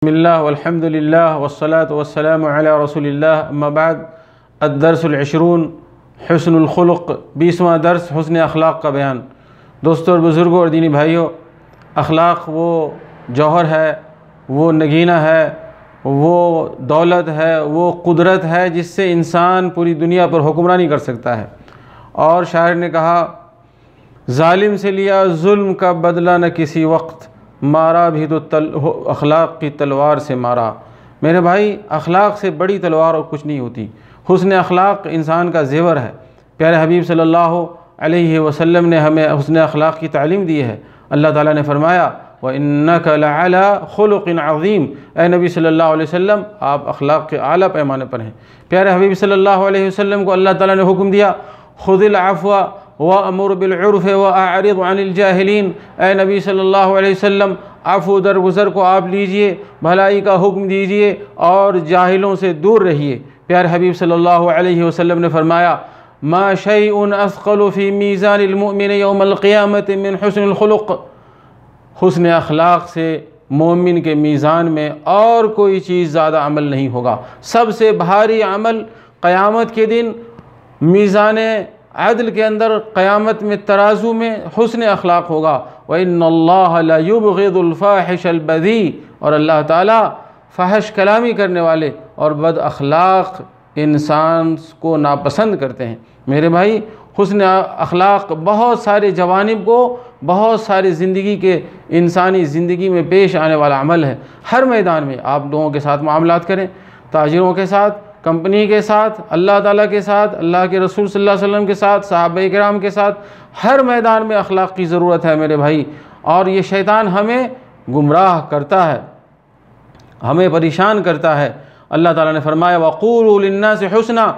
بسم اللہ والحمد للہ والصلاة والسلام علی رسول اللہ اما بعد الدرس العشرون حسن الخلق 20واں درس حسن اخلاق کا بیان۔ دوستوں اور بزرگوں اور دینی بھائیوں، اخلاق وہ جوہر ہے، وہ نگینہ ہے، وہ دولت ہے، وہ قدرت ہے جس سے انسان پوری دنیا پر حکمرانی کر سکتا ہے۔ اور شاعر نے کہا، ظالم سے لیا ظلم کا بدلہ نہ کسی وقت، مارا بھی تو اخلاق کی تلوار سے مارا۔ میرے بھائی، اخلاق سے بڑی تلوار اور کچھ نہیں ہوتی۔ حسن اخلاق انسان کا زیور ہے۔ پیارے حبیب صلی اللہ علیہ وسلم نے ہمیں حسن اخلاق کی تعلیم دی ہے۔ اللہ تعالیٰ نے فرمایا، وَإِنَّكَ لَعَلَىٰ خُلُقٍ عَظِيمٍ، اے نبی صلی اللہ علیہ وسلم، آپ اخلاق کے اعلیٰ پیمانے پر ہیں۔ پیارے حبیب صلی اللہ علیہ وسلم کو اللہ تعالیٰ نے حکم دیا، خُذِ الْعَفْوَ وَأْمُرْ بِالْعُرْفِ وَأَعْرِضْ عَنِ الْجَاهِلِينَ، اے نبی صلی اللہ علیہ وسلم، عفو درگزر کو آپ لیجئے، بھلائی کا حکم دیجئے اور جاہلوں سے دور رہیے۔ پیارے حبیب صلی اللہ علیہ وسلم نے فرمایا، ما شیء اثقل فی میزان المؤمن یوم القیامت من حسن الخلق، حسن اخلاق سے مومن کے میزان میں اور کوئی چیز زیادہ عمل نہیں ہوگا۔ سب سے بھاری عمل قیامت کے دن میزان عدل کے اندر، قیامت میں ترازو میں حسن اخلاق ہوگا۔ وَإِنَّ اللَّهَ لَيُبْغِضُ الْفَاحِشَ الْبَذِيءَ، اور اللہ تعالیٰ فحش کلامی کرنے والے اور بد اخلاق انسان کو ناپسند کرتے ہیں۔ میرے بھائی، حسن اخلاق بہت سارے جوانب کو، بہت ساری زندگی کے انسانی زندگی میں پیش آنے والا عمل ہے۔ ہر میدان میں آپ لوگوں کے ساتھ معاملات کریں، تاجروں کے ساتھ، کمپنی کے ساتھ، اللہ تعالیٰ کے ساتھ، اللہ کے رسول صلی اللہ علیہ وسلم کے ساتھ، صحابہ کرام کے ساتھ، ہر میدان میں اخلاق کی ضرورت ہے میرے بھائی۔ اور یہ شیطان ہمیں گمراہ کرتا ہے، ہمیں پریشان کرتا ہے۔ اللہ تعالیٰ نے فرمایا، وَقُولُوا لِلنَّاسِ حُسْنًا،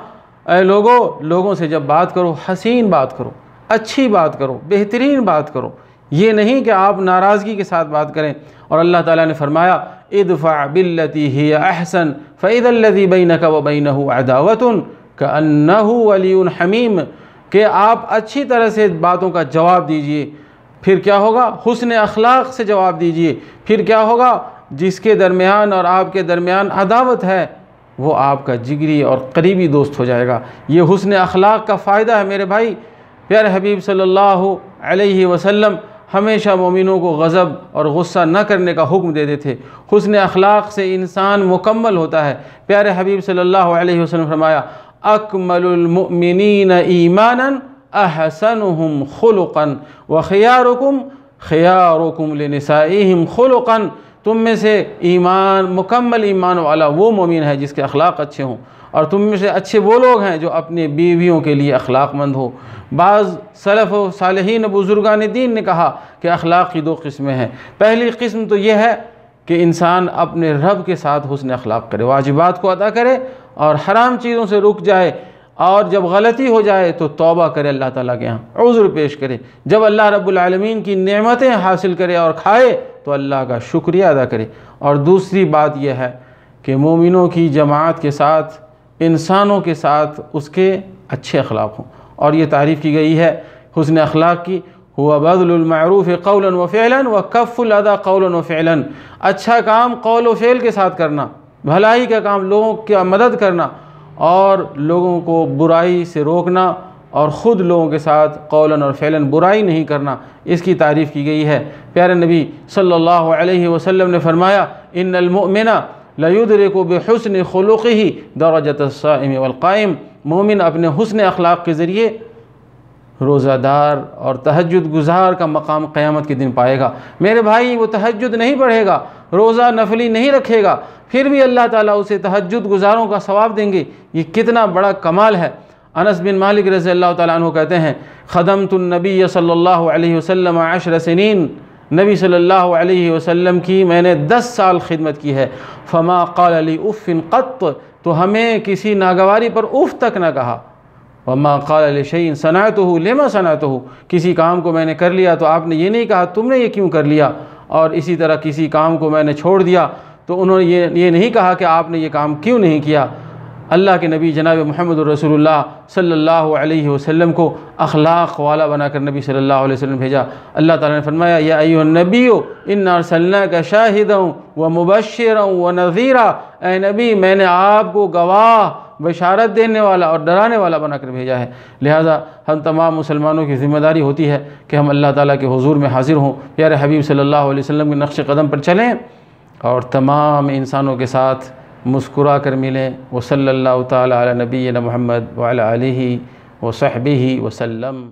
اے لوگوں سے جب بات کرو، حسین بات کرو، اچھی بات کرو، بہترین بات کرو، یہ نہیں کہ آپ ناراضگی کے ساتھ بات کریں۔ اور اللہ تعالیٰ نے فرمایا، ادفع باللتی ہی احسن فاذا الذی بینک وبینہ عداوۃ کأنہ ولی حمیم، کہ آپ اچھی طرح سے باتوں کا جواب دیجئے۔ پھر کیا ہوگا؟ حسن اخلاق سے جواب دیجئے۔ پھر کیا ہوگا؟ جس کے درمیان اور آپ کے درمیان عداوت ہے، وہ آپ کا جگری اور قریبی دوست ہو جائے گا۔ یہ حسن اخلاق کا فائدہ ہے میرے بھائی۔ پیارے حبیب صلی اللہ علیہ وسلم ہمیشہ مومنوں کو غضب اور غصہ نہ کرنے کا حکم دیتے تھے۔ حسن اخلاق سے انسان مکمل ہوتا ہے۔ پیارے حبیب صلی اللہ علیہ وسلم فرمایا، اکمل المؤمنین ایمانا احسنهم خلقا وخیارکم خیارکم لنسائهم خلقا، تم میں سے مکمل ایمان والا وہ مومن ہے جس کے اخلاق اچھے ہوں، اور تم میں سے اچھے وہ لوگ ہیں جو اپنے بیویوں کے لیے اخلاق مند ہو۔ بعض سلف و صالحین بزرگان دین نے کہا کہ اخلاق کی دو قسمیں ہیں۔ پہلی قسم تو یہ ہے کہ انسان اپنے رب کے ساتھ حسن اخلاق کرے، واجبات کو ادا کرے اور حرام چیزوں سے رک جائے، اور جب غلطی ہو جائے تو توبہ کرے، اللہ تعالیٰ کے ہاں عذر پیش کرے۔ جب اللہ رب العالمین کی نعمتیں حاصل کرے اور کھائے تو اللہ کا شکریہ ادا کرے۔ اور دوسری بات یہ ہے کہ مومنوں کی جماعت کے ساتھ، انسانوں کے ساتھ اس کے اچھے اخلاق ہوں۔ اور یہ تعریف کی گئی ہے حسن اخلاق کی، هو بذل المعروف قولا وفعلا وکف الاذی قولا وفعلا، اچھا کام قول و فعل کے ساتھ کرنا، بھلائی کا کام، لوگوں کی مدد کرنا، اور لوگوں کو برائی سے روکنا، اور خود لوگوں کے ساتھ قولاً اور فعلاً برائی نہیں کرنا، اس کی تعریف کی گئی ہے۔ پیارے نبی صلی اللہ علیہ وسلم نے فرمایا، ان المؤمن لیدرک بحسن خلقہ درجۃ الصائم والقائم، مومن اپنے حسن اخلاق کے ذریعے روزہ دار اور تہجد گزار کا مقام قیامت کے دن پائے گا۔ میرے بھائی، وہ تہجد نہیں پڑھے گا، روزہ نفلی نہیں رکھے گا، پھر بھی اللہ تعالیٰ اسے تہجد گزاروں کا ثواب دیں گے۔ یہ کتنا بڑا کمال ہے۔ انس بن مالک رضی اللہ تعالیٰ عنہ کہتے ہیں، خدمت النبی صلی اللہ علیہ وسلم 10 سنین، نبی صلی اللہ علیہ وسلم کی میں نے 10 سال خدمت کی ہے۔ فما قال لی اف قط، تو ہمیں کسی ناگواری پر اف تک نہ کہا۔ وما قال لشیء صنعته لما صنعته، کسی کام کو میں نے کر لیا تو آپ نے یہ نہیں کہا تم نے یہ کیوں کر لیا، اور اسی طرح کسی کام کو میں نے چھوڑ دیا تو انہوں نے یہ نہیں کہا کہ آپ نے یہ کام کیوں نہیں کیا۔ اللہ کے نبی جناب محمد رسول اللہ صلی اللہ علیہ وسلم کو اخلاق والا بنا کر نبی صلی اللہ علیہ وسلم بھیجا۔ اللہ تعالیٰ نے فرمایا یا ایھا النبی انا ارسلناک شاہدا ومبشرا ونذیرا، اے نبی میں نے آپ کو گواہ، بشارت دینے والا اور ڈرانے والا بنا کر بھیجا ہے۔ لہٰذا ہم تمام مسلمانوں کی ذمہ داری ہوتی ہے کہ ہم اللہ تعالیٰ کے حضور میں حاضر ہوں، پیارے حبیب صلی اللہ علیہ وسلم کے نقش قدم پر چلیں اور تمام انسانوں کے ساتھ مسکرا کر ملیں۔ وصلی اللہ تعالیٰ علی نبینا محمد وعلی آلہ وصحبہ وسلم۔